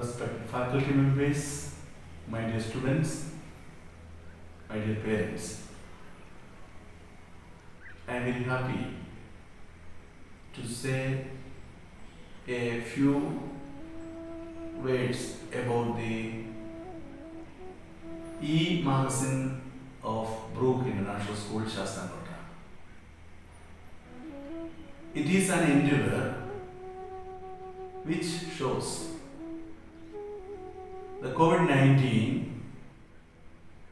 respected faculty members, my dear students, my dear parents, I am very happy to say a few words about the e-magazine of Brook International School, Shastanakota. It is an endeavor which shows the COVID-19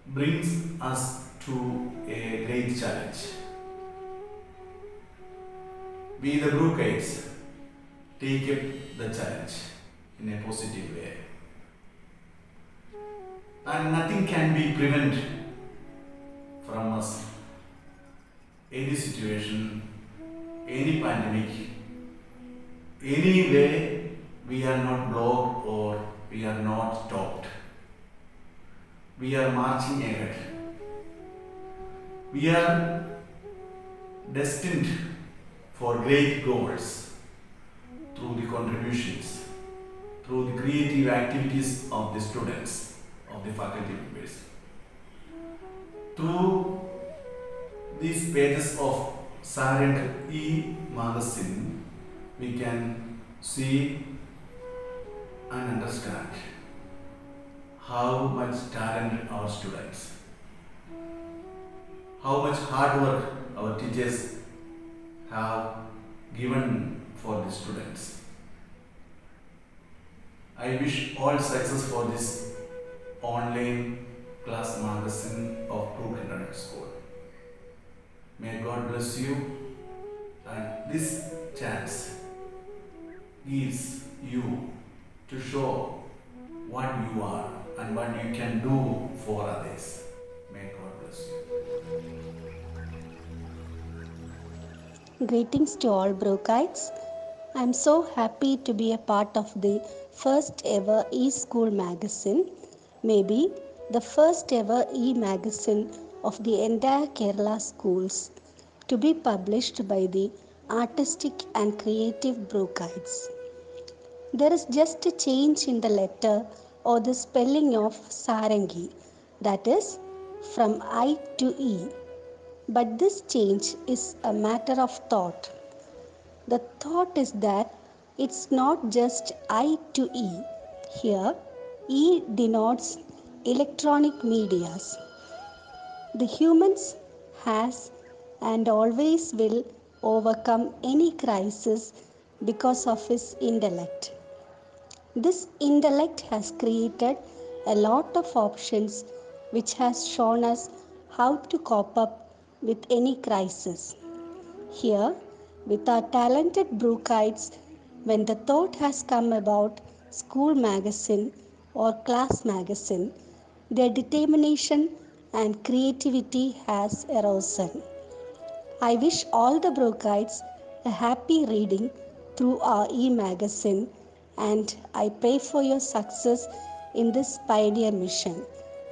brings us to a great challenge. We the Brookites take up the challenge in a positive way. And nothing can be prevented from us. Any situation, any pandemic, any way we are not blocked or we are not stopped. We are marching ahead. We are destined for great goals through the contributions, through the creative activities of the students, of the faculty members. Through these pages of Sarang e-magazine, we can see and understand how much talent our students, how much hard work our teachers have given for the students. I wish all success for this online class magazine of Brook International School. May God bless you, and this chance gives you to show what you are and what you can do for others. May God bless you. Greetings to all Brookites. I am so happy to be a part of the first ever e-school magazine, maybe the first ever e-magazine of the entire Kerala schools, to be published by the artistic and creative Brookites. There is just a change in the letter or the spelling of Sarangi, that is from I to E. But this change is a matter of thought. The thought is that it's not just I to E. Here, E denotes electronic medias. The humans has and always will overcome any crisis because of his intellect. This intellect has created a lot of options which has shown us how to cope up with any crisis. Here, with our talented Brookites, when the thought has come about school magazine or class magazine, their determination and creativity has arisen. I wish all the Brookites a happy reading through our e-magazine, and I pray for your success in this pioneer mission.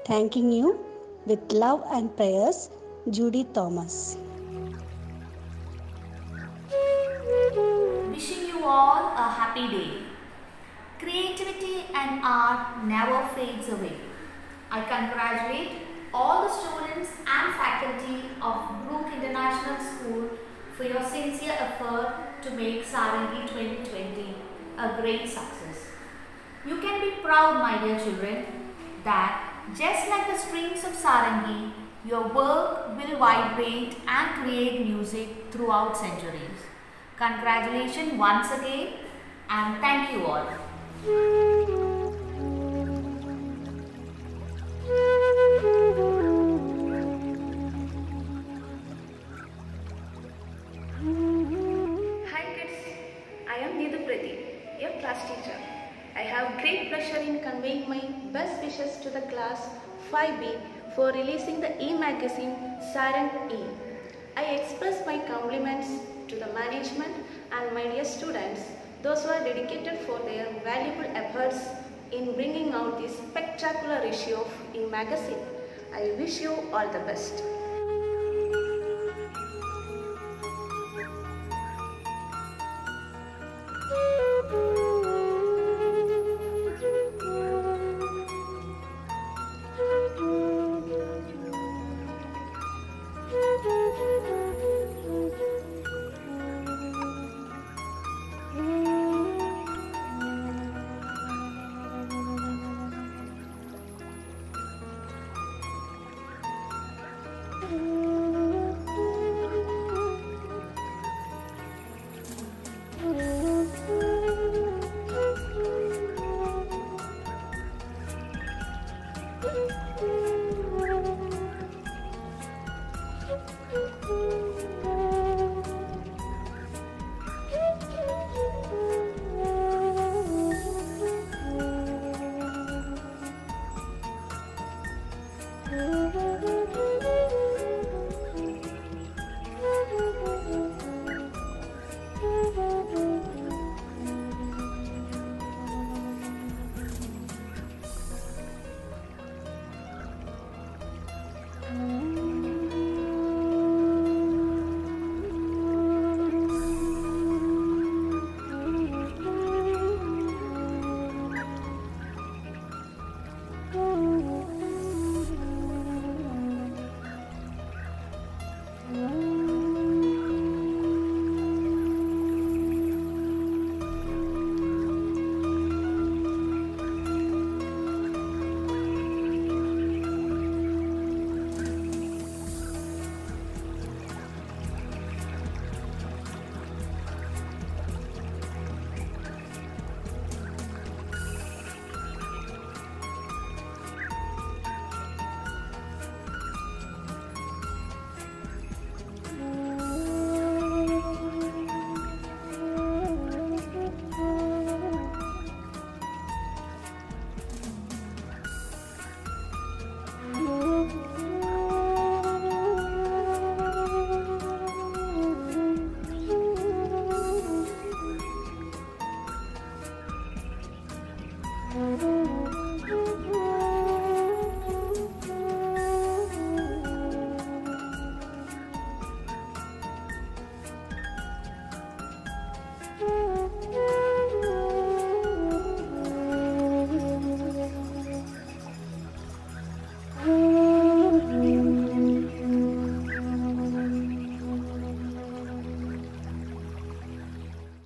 Thanking you with love and prayers, Judy Thomas. Wishing you all a happy day. Creativity and art never fades away. I congratulate all the students and faculty of Brook International School for your sincere effort to make Sarangi 2020 a great success. You can be proud, my dear children, that just like the strings of Sarangi, your work will vibrate and create music throughout centuries. Congratulations once again, and thank you all. Hi kids, I am Needu Pradeep, your class teacher. I have great pleasure in conveying my best wishes to the class 5B for releasing the e-magazine Sarang E. I express my compliments to the management and my dear students, those who are dedicated for their valuable efforts in bringing out this spectacular issue of e-magazine. I wish you all the best. you.